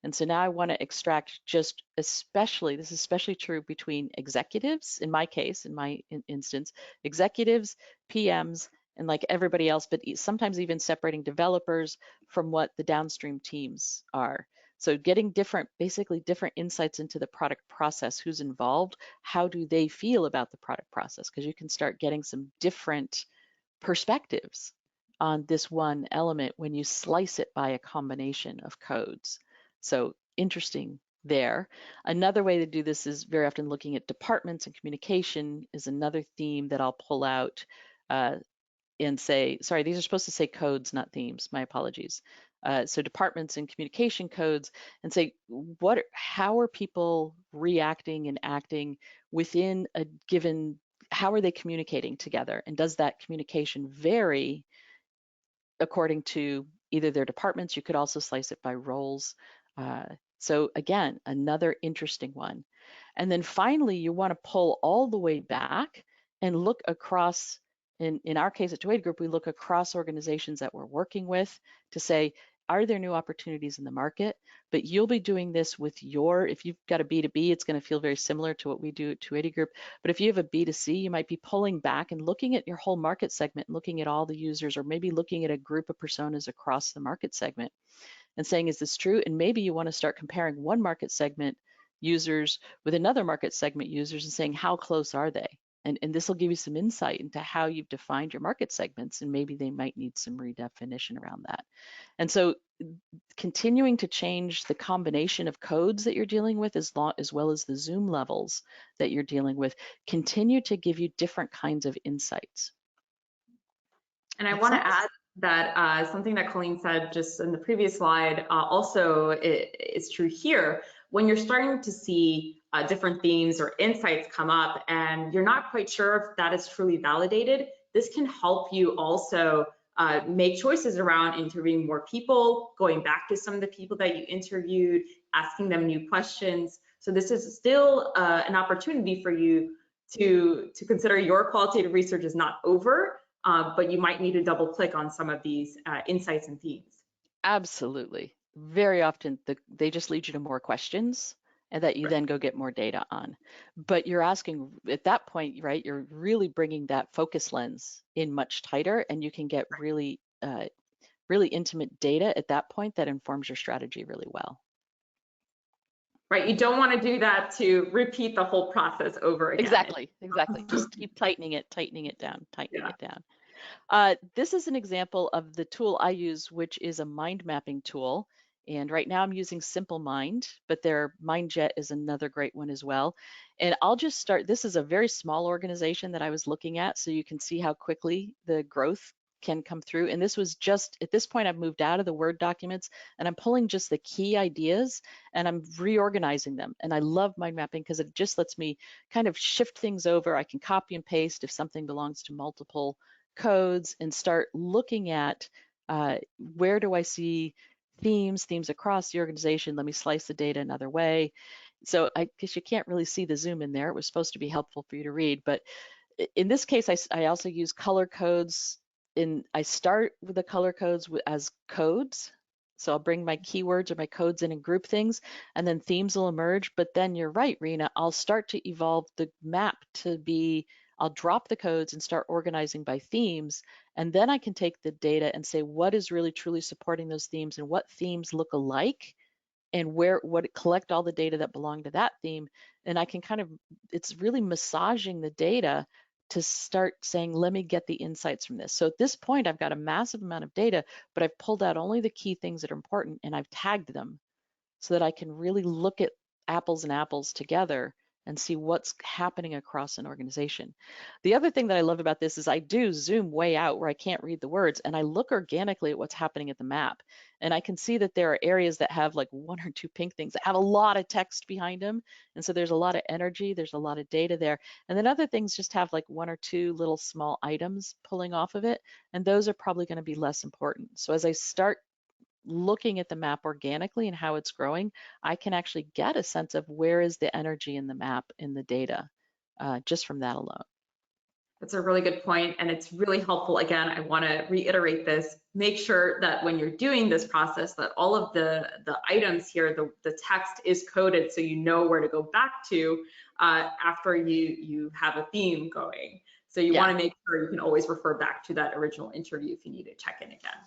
[SPEAKER 2] And so now I want to extract just especially, this is especially true between executives, in my case, in my instance, executives, PMs, and like everybody else, but sometimes even separating developers from what the downstream teams are. So getting basically different insights into the product process, who's involved, how do they feel about the product process? Because you can start getting some different perspectives on this one element when you slice it by a combination of codes. So interesting there. Another way to do this is very often looking at departments, and communication is another theme that I'll pull out and say, sorry, these are supposed to say codes, not themes, my apologies. So departments and communication codes, and say, how are people reacting and acting within a given, how are they communicating together? And does that communication vary according to either their departments? You could also slice it by roles. So again, another interesting one. And then finally, you want to pull all the way back and look across, in our case at 280 Group, we look across organizations that we're working with to say, are there new opportunities in the market? But you'll be doing this with if you've got a B2B, it's going to feel very similar to what we do at 280 Group. But if you have a B2C, you might be pulling back and looking at your whole market segment, looking at all the users, or maybe looking at a group of personas across the market segment and saying, is this true? And maybe you want to start comparing one market segment users with another market segment users and saying, how close are they? And this will give you some insight into how you've defined your market segments, and maybe they might need some redefinition around that. And so continuing to change the combination of codes that you're dealing with as well as the zoom levels that you're dealing with continue to give you different kinds of insights.
[SPEAKER 1] And I
[SPEAKER 2] Make
[SPEAKER 1] want to
[SPEAKER 2] sense?
[SPEAKER 1] add that something that Colleen said just in the previous slide also is true here. When you're starting to see different themes or insights come up and you're not quite sure if that is truly validated, this can help you also make choices around interviewing more people, going back to some of the people that you interviewed, asking them new questions. So this is still an opportunity for you to consider your qualitative research is not over, but you might need to double click on some of these insights and themes.
[SPEAKER 2] Absolutely. Very often they just lead you to more questions and that you
[SPEAKER 1] Right.
[SPEAKER 2] then go get more data on. But you're asking at that point, right, you're really bringing that focus lens in much tighter, and you can get really, really intimate data at that point that informs your strategy really well.
[SPEAKER 1] Right, you don't want to do that to repeat the whole process over again.
[SPEAKER 2] Exactly. Just keep tightening it down, tightening
[SPEAKER 1] Yeah.
[SPEAKER 2] it down. This is an example of the tool I use, which is a mind mapping tool. And right now I'm using Simple Mind, but their MindJet is another great one as well. And I'll just start, this is a very small organization that I was looking at, so you can see how quickly the growth can come through. And this was just, at this point, I've moved out of the Word documents and I'm pulling just the key ideas and I'm reorganizing them. And I love mind mapping because it just lets me kind of shift things over. I can copy and paste if something belongs to multiple codes and start looking at where do I see themes across the organization. Let me slice the data another way. So I guess you can't really see the zoom in there. It was supposed to be helpful for you to read, but in this case, I also use color codes. I start with the color codes as codes. So I'll bring my keywords or my codes in and group things, and then themes will emerge. But then you're right, Rena, I'll start to evolve the map to be, I'll drop the codes and start organizing by themes. And then I can take the data and say, what is really truly supporting those themes and what themes look alike, and collect all the data that belong to that theme. And I can kind of, it's really massaging the data to start saying, let me get the insights from this. So at this point, I've got a massive amount of data, but I've pulled out only the key things that are important and I've tagged them so that I can really look at apples and apples together and see what's happening across an organization. The other thing that I love about this is I do zoom way out where I can't read the words, and I look organically at what's happening at the map. And I can see that there are areas that have like one or two pink things that have a lot of text behind them. And so there's a lot of energy, there's a lot of data there. And then other things just have like one or two little small items pulling off of it. And those are probably going to be less important. So as I start looking at the map organically and how it's growing, I can actually get a sense of where is the energy in the map in the data just from that alone.
[SPEAKER 1] That's a really good point, and it's really helpful. Again, I want to reiterate this. Make sure that when you're doing this process, that all of the items here, the text is coded so you know where to go back to after you have a theme going. So you want
[SPEAKER 2] Yeah.
[SPEAKER 1] to make sure you can always refer back to that original interview if you need to check in again.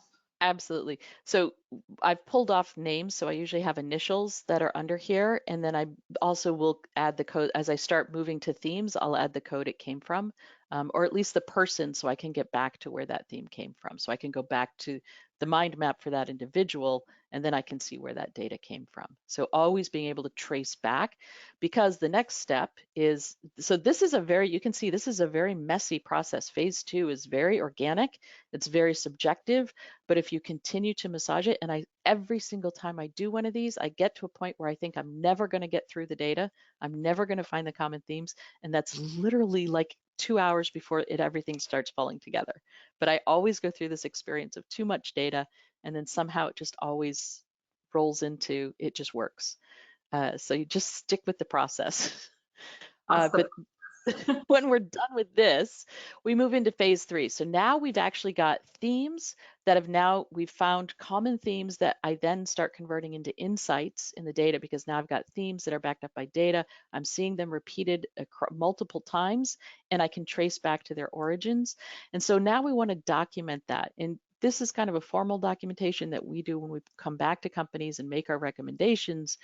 [SPEAKER 2] Absolutely. So I've pulled off names, so I usually have initials that are under here, and then I also will add the code as I start moving to themes. I'll add the code it came from, or at least the person, so I can get back to where that theme came from. So I can go back to the mind map for that individual, and then I can see where that data came from. So always being able to trace back, because the next step is, so this is a very, you can see this is a very messy process. Phase 2 is very organic, it's very subjective. But if you continue to massage it, and every single time I do one of these, I get to a point where I think I'm never going to get through the data. I'm never going to find the common themes. And that's literally like 2 hours before everything starts falling together. But I always go through this experience of too much data, and then somehow it just always rolls into, it just works. So you just stick with the process.
[SPEAKER 1] Awesome.
[SPEAKER 2] But when we're done with this, we move into phase 3. So now we've actually got themes that we've found common themes that I then start converting into insights in the data, because now I've got themes that are backed up by data. I'm seeing them repeated multiple times, and I can trace back to their origins. And so now we want to document that. And this is kind of a formal documentation that we do when we come back to companies and make our recommendations.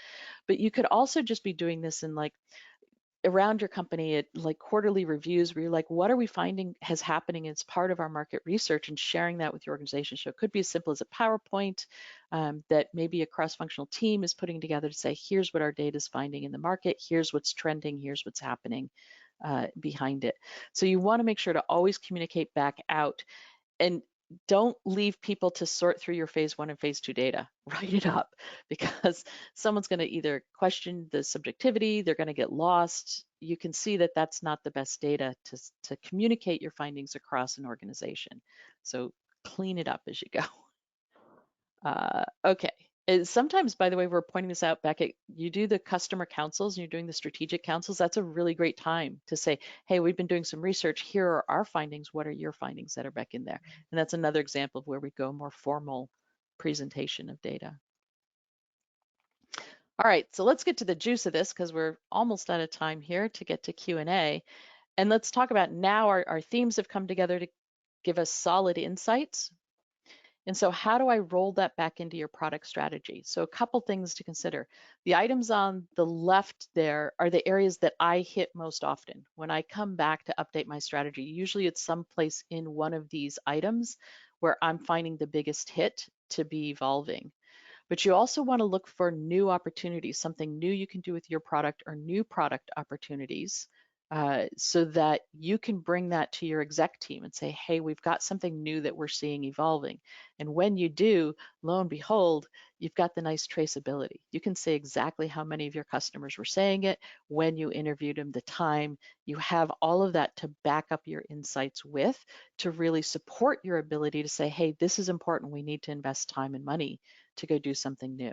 [SPEAKER 2] But you could also just be doing this in like around your company at like quarterly reviews where you're like, what are we finding has happening as part of our market research, and sharing that with your organization. So it could be as simple as a PowerPoint that maybe a cross-functional team is putting together to say, here's what our data is finding in the market, here's what's trending, here's what's happening behind it. So you want to make sure to always communicate back out, and don't leave people to sort through your phase 1 and phase 2 data. Write it up, because someone's going to either question the subjectivity, they're going to get lost. You can see that that's not the best data to communicate your findings across an organization. So clean it up as you go. Okay. Sometimes, by the way, we're pointing this out back at, you do the customer councils and you're doing the strategic councils. That's a really great time to say, hey, we've been doing some research. Here are our findings. What are your findings that are back in there? And that's another example of where we go more formal presentation of data. All right, so let's get to the juice of this, because we're almost out of time here to get to Q&A. And let's talk about now our themes have come together to give us solid insights. And so how do I roll that back into your product strategy? So a couple things to consider. The items on the left there are the areas that I hit most often. When I come back to update my strategy, usually it's someplace in one of these items where I'm finding the biggest hit to be evolving. But you also want to look for new opportunities, something new you can do with your product, or new product opportunities, so that you can bring that to your exec team and say, hey, we've got something new that we're seeing evolving. And when you do, lo and behold, you've got the nice traceability. You can say exactly how many of your customers were saying it, when you interviewed them, the time. You have all of that to back up your insights with, to really support your ability to say, hey, this is important. We need to invest time and money to go do something new.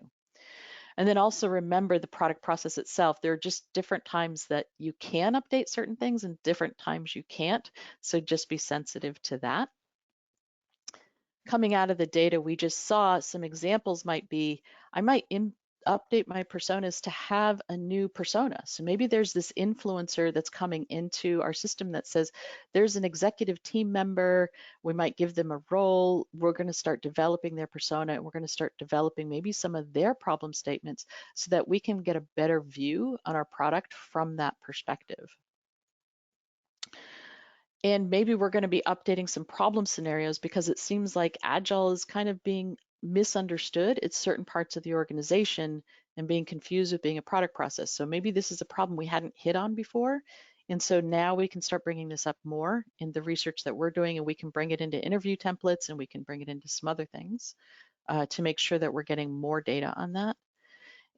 [SPEAKER 2] And then also remember the product process itself. There are just different times that you can update certain things and different times you can't. So just be sensitive to that. Coming out of the data we just saw, some examples might be, I might update my personas to have a new persona. So maybe there's this influencer that's coming into our system that says there's an executive team member, we might give them a role, we're going to start developing their persona, and we're going to start developing maybe some of their problem statements so that we can get a better view on our product from that perspective. And maybe we're going to be updating some problem scenarios because it seems like Agile is kind of being misunderstood at certain parts of the organization and being confused with being a product process. So maybe this is a problem we hadn't hit on before. And so now we can start bringing this up more in the research that we're doing, and we can bring it into interview templates, and we can bring it into some other things to make sure that we're getting more data on that.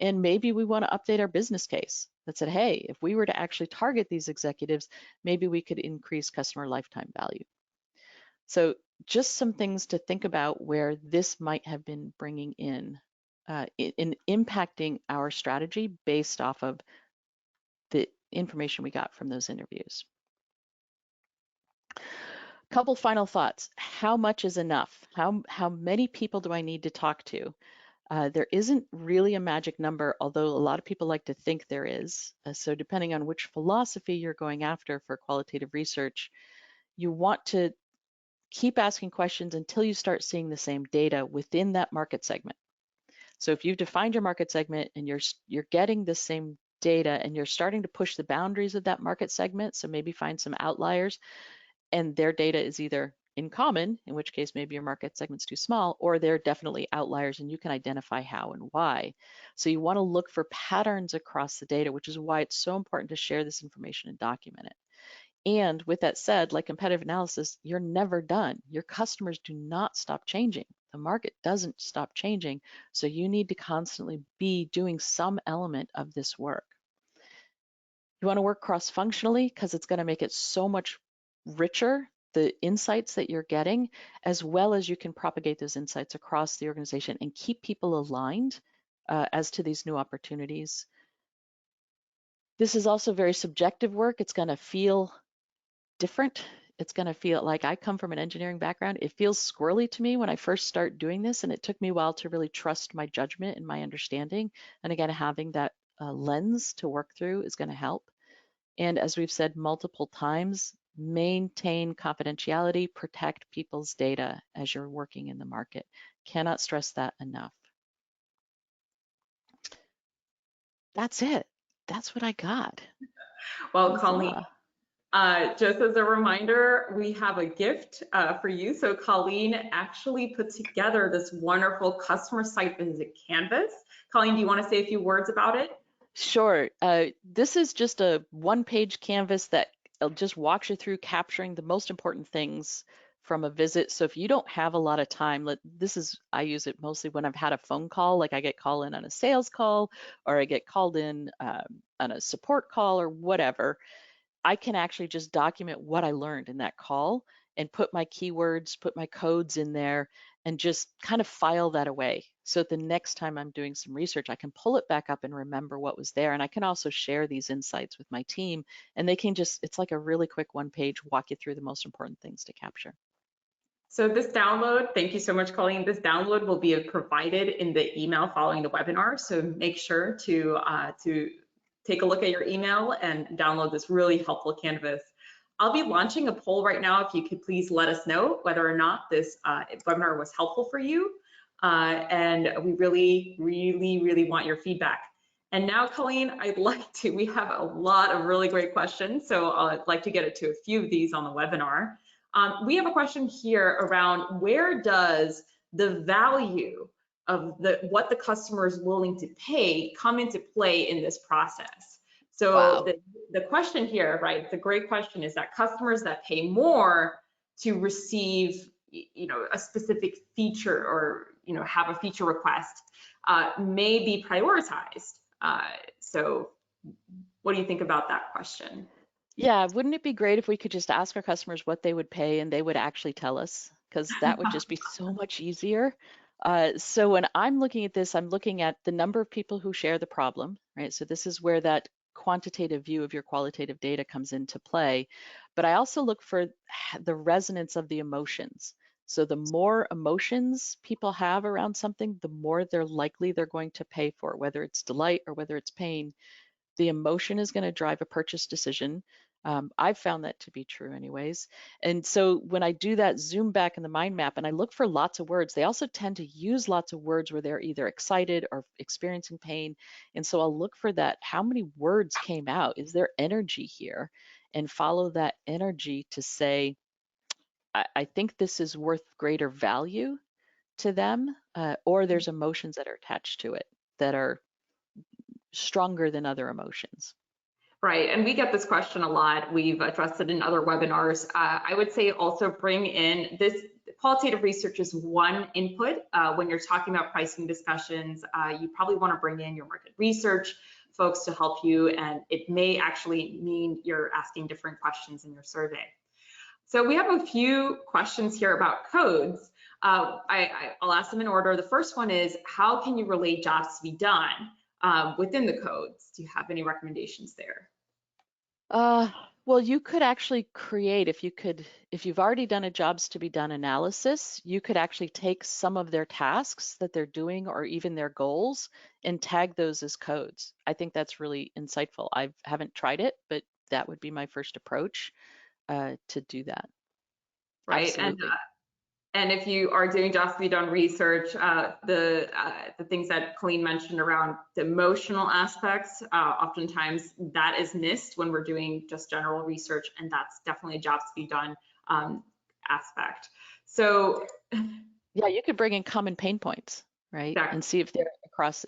[SPEAKER 2] And maybe we want to update our business case that said, hey, if we were to actually target these executives, maybe we could increase customer lifetime value. So just some things to think about where this might have been bringing in impacting our strategy based off of the information we got from those interviews. Couple final thoughts. How much is enough? How many people do I need to talk to? There isn't really a magic number, although a lot of people like to think there is. So depending on which philosophy you're going after for qualitative research, you want to keep asking questions until you start seeing the same data within that market segment. So if you've defined your market segment and you're getting the same data and you're starting to push the boundaries of that market segment, so maybe find some outliers, and their data is either in common, in which case maybe your market segment's too small, or they're definitely outliers and you can identify how and why. So you want to look for patterns across the data, which is why it's so important to share this information and document it. And with that said, like competitive analysis, you're never done. Your customers do not stop changing. The market doesn't stop changing. So you need to constantly be doing some element of this work. You want to work cross-functionally because it's going to make it so much richer, the insights that you're getting, as well as you can propagate those insights across the organization and keep people aligned as to these new opportunities. This is also very subjective work. It's going to feel different. It's going to feel like, I come from an engineering background. It feels squirrely to me when I first start doing this, and it took me a while to really trust my judgment and my understanding. And again, having that lens to work through is going to help. And as we've said multiple times, maintain confidentiality, protect people's data as you're working in the market. Cannot stress that enough. That's it. That's what I got.
[SPEAKER 1] Well, Colleen,
[SPEAKER 2] Huzzah.
[SPEAKER 1] just as a reminder, we have a gift for you. So Colleen actually put together this wonderful customer site visit canvas. Colleen, do you want to say a few words about it?
[SPEAKER 2] Sure. This is just a one-page canvas that just walks you through capturing the most important things from a visit. So if you don't have a lot of time, I use it mostly when I've had a phone call, like I get called in on a sales call, or I get called in on a support call or whatever. I can actually just document what I learned in that call and put my keywords, put my codes in there, and just kind of file that away. So the next time I'm doing some research, I can pull it back up and remember what was there. And I can also share these insights with my team, and they can it's like a really quick one page, walk you through the most important things to capture.
[SPEAKER 1] So this download, thank you so much, Colleen. This download will be provided in the email following the webinar. So make sure to take a look at your email and download this really helpful canvas. I'll be launching a poll right now. If you could please let us know whether or not this webinar was helpful for you. And we really want your feedback. And now, Colleen, we have a lot of really great questions. So I'd like to get to a few of these on the webinar. We have a question here around where does the value of what the customer is willing to pay come into play in this process? So
[SPEAKER 2] Wow.
[SPEAKER 1] the question here, right, the great question is that customers that pay more to receive, a specific feature or, have a feature request may be prioritized. So what do you think about that question?
[SPEAKER 2] Yeah, wouldn't it be great if we could just ask our customers what they would pay and they would actually tell us? Because that would just be so much easier. So when I'm looking at this, I'm looking at the number of people who share the problem, right? So this is where that quantitative view of your qualitative data comes into play. But I also look for the resonance of the emotions. So the more emotions people have around something, the more they're going to pay for, whether it's delight or whether it's pain. The emotion is going to drive a purchase decision. I've found that to be true anyways. And so when I do that zoom back in the mind map and I look for lots of words, they also tend to use lots of words where they're either excited or experiencing pain. And so I'll look for that. How many words came out? Is there energy here? And follow that energy to say, I think this is worth greater value to them, or there's emotions that are attached to it that are stronger than other emotions.
[SPEAKER 1] Right, and we get this question a lot. We've addressed it in other webinars. I would say also bring in this qualitative research is one input. When you're talking about pricing discussions, you probably want to bring in your market research folks to help you, and it may actually mean you're asking different questions in your survey. So we have a few questions here about codes. I'll ask them in order. The first one is, how can you relate jobs to be done within the codes? Do you have any recommendations there?
[SPEAKER 2] Uh, well, you could actually create, if you've already done a jobs to be done analysis, you could actually take some of their tasks that they're doing or even their goals and tag those as codes. I think that's really insightful. I haven't tried it, but that would be my first approach to do that.
[SPEAKER 1] Right,
[SPEAKER 2] Absolutely.
[SPEAKER 1] and if you are doing jobs to be done research, the things that Colleen mentioned around the emotional aspects, oftentimes that is missed when we're doing just general research, and that's definitely a jobs to be done aspect. So
[SPEAKER 2] Yeah, you could bring in common pain points, right?
[SPEAKER 1] that
[SPEAKER 2] And see if they're across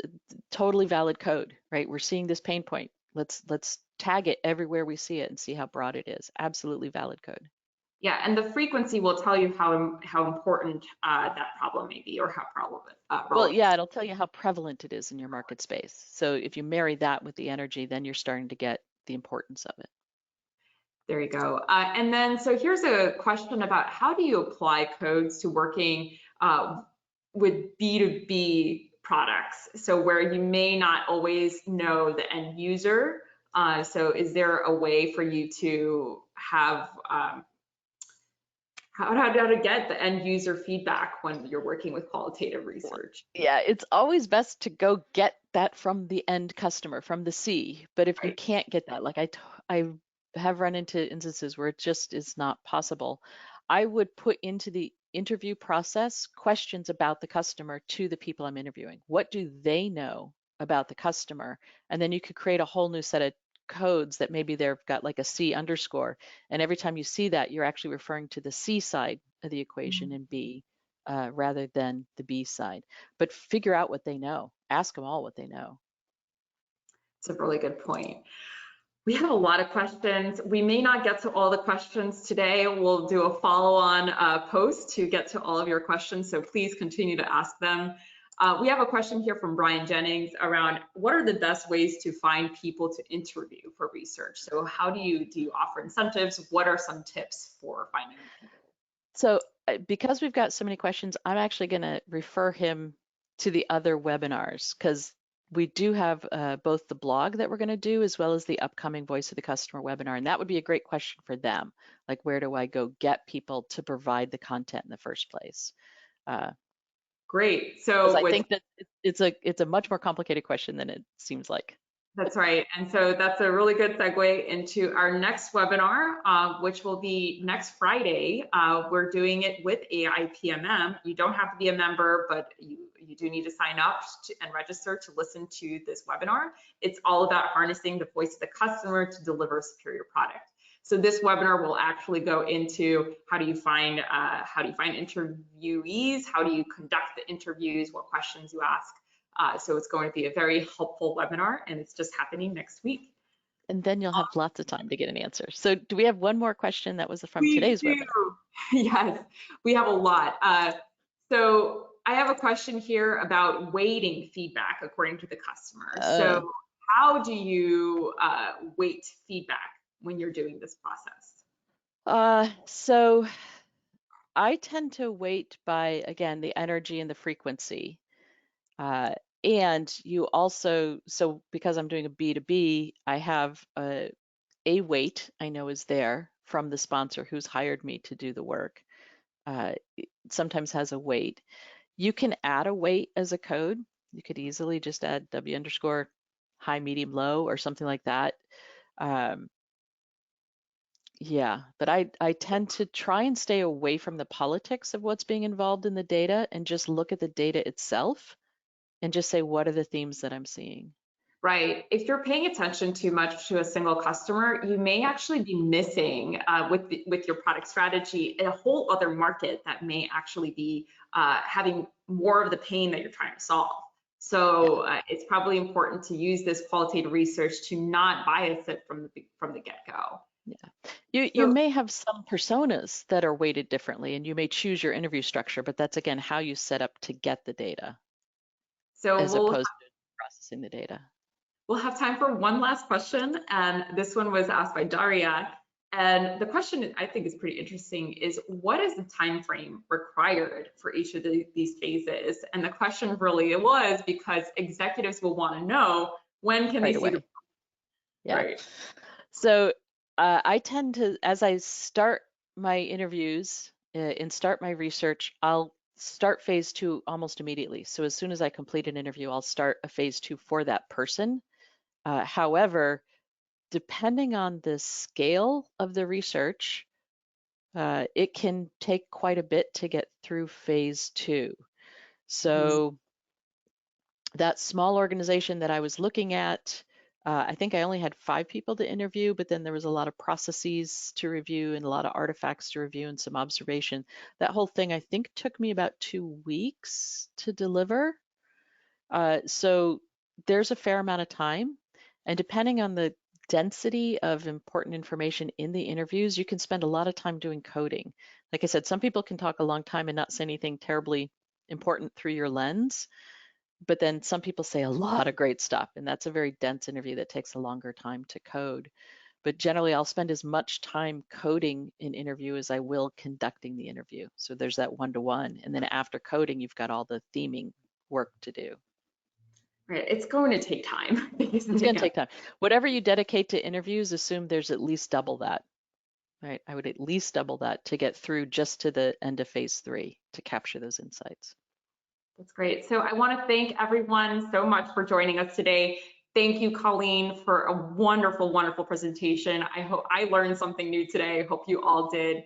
[SPEAKER 2] totally valid code, right? We're seeing this pain point. Let's tag it everywhere we see it and see how broad it is. Absolutely valid code.
[SPEAKER 1] yeah, and the frequency will tell you how important that problem may be or how
[SPEAKER 2] Well,
[SPEAKER 1] relevant.
[SPEAKER 2] yeah, it'll tell you how prevalent it is in your market space. So if you marry that with the energy, then you're starting to get the importance of it.
[SPEAKER 1] There you go. And then, so here's a question about how do you apply codes to working with B2B products? So where you may not always know the end user. So is there a way for you to have, how to get the end user feedback when you're working with qualitative research?
[SPEAKER 2] Yeah, it's always best to go get that from the end customer, from the C. But if you
[SPEAKER 1] Right.
[SPEAKER 2] can't get that, like I have run into instances where it just is not possible, I would put into the interview process questions about the customer to the people I'm interviewing. What do they know about the customer? And then you could create a whole new set of codes that maybe they've got like a C underscore, and every time you see that, you're actually referring to the C side of the equation in B rather than the B side. But figure out what they know. Ask them all what they know.
[SPEAKER 1] It's a really good point. We have a lot of questions. We may not get to all the questions today. We'll do a follow-on post to get to all of your questions, so please continue to ask them. We have a question here from Brian Jennings around what are the best ways to find people to interview for research? So how do you offer incentives? What are some tips for finding people?
[SPEAKER 2] So because we've got so many questions, I'm actually going to refer him to the other webinars because we do have both the blog that we're going to do as well as the upcoming Voice of the Customer webinar. And that would be a great question for them. Like, where do I go get people to provide the content in the first place?
[SPEAKER 1] Great. So
[SPEAKER 2] I think that it's a much more complicated question than it seems like.
[SPEAKER 1] That's right. And so that's a really good segue into our next webinar, which will be next Friday. We're doing it with AIPMM. You don't have to be a member, but you do need to sign up and register to listen to this webinar. It's all about harnessing the voice of the customer to deliver a superior product. So this webinar will actually go into how do you find interviewees, how do you conduct the interviews, what questions you ask. So it's going to be a very helpful webinar, and it's just happening next week.
[SPEAKER 2] And then you'll have lots of time to get an answer. So do we have one more question that was from
[SPEAKER 1] We
[SPEAKER 2] today's
[SPEAKER 1] do.
[SPEAKER 2] webinar?
[SPEAKER 1] Yes, we have a lot. So I have a question here about weighting feedback according to the customer. So how do you weight feedback when you're doing this process?
[SPEAKER 2] So I tend to weight by, again, the energy and the frequency. And you also, so because I'm doing a B2B, I have a weight I know is there from the sponsor who's hired me to do the work. It sometimes has a weight. You can add a weight as a code. You could easily just add W underscore high, medium, low, or something like that. Yeah, but I tend to try and stay away from the politics of what's being involved in the data and just look at the data itself and just say, what are the themes that I'm seeing?
[SPEAKER 1] Right. If you're paying attention too much to a single customer, you may actually be missing with your product strategy a whole other market that may actually be having more of the pain that you're trying to solve. So it's probably important to use this qualitative research to not bias it from the get-go.
[SPEAKER 2] Yeah, you may have some personas that are weighted differently, and you may choose your interview structure, but that's again how you set up to get the data, as opposed to processing the data.
[SPEAKER 1] We'll have time for one last question, and this one was asked by Daria. And the question I think is pretty interesting is what is the time frame required for each of these phases? And the question really was because executives will want to know when can they see the
[SPEAKER 2] yeah.
[SPEAKER 1] Right.
[SPEAKER 2] So I tend to, as I start my interviews and start my research, I'll start phase 2 almost immediately. So as soon as I complete an interview, I'll start a phase 2 for that person. However, depending on the scale of the research, it can take quite a bit to get through phase 2. So that small organization that I was looking at, I think I only had 5 people to interview, but then there was a lot of processes to review and a lot of artifacts to review and some observation. That whole thing, I think, took me about 2 weeks to deliver. So there's a fair amount of time. And depending on the density of important information in the interviews, you can spend a lot of time doing coding. Like I said, some people can talk a long time and not say anything terribly important through your lens. But then some people say a lot of great stuff, and that's a very dense interview that takes a longer time to code. But generally, I'll spend as much time coding an interview as I will conducting the interview. So there's that one-to-one. And then after coding, you've got all the theming work to do.
[SPEAKER 1] Right. It's going to take time.
[SPEAKER 2] It's going to take time. Whatever you dedicate to interviews, assume there's at least double that. Right? I would at least double that to get through just to the end of phase 3 to capture those insights.
[SPEAKER 1] That's great. So I want to thank everyone so much for joining us today. Thank you, Colleen, for a wonderful, wonderful presentation. I hope I learned something new today. I hope you all did.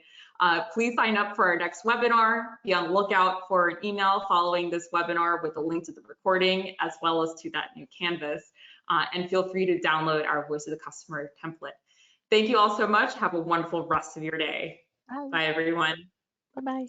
[SPEAKER 1] Please sign up for our next webinar. Be on the lookout for an email following this webinar with a link to the recording as well as to that new canvas. and feel free to download our Voice of the Customer template. Thank you all so much. Have a wonderful rest of your day.
[SPEAKER 2] Bye.
[SPEAKER 1] Bye, everyone.
[SPEAKER 2] Bye-bye.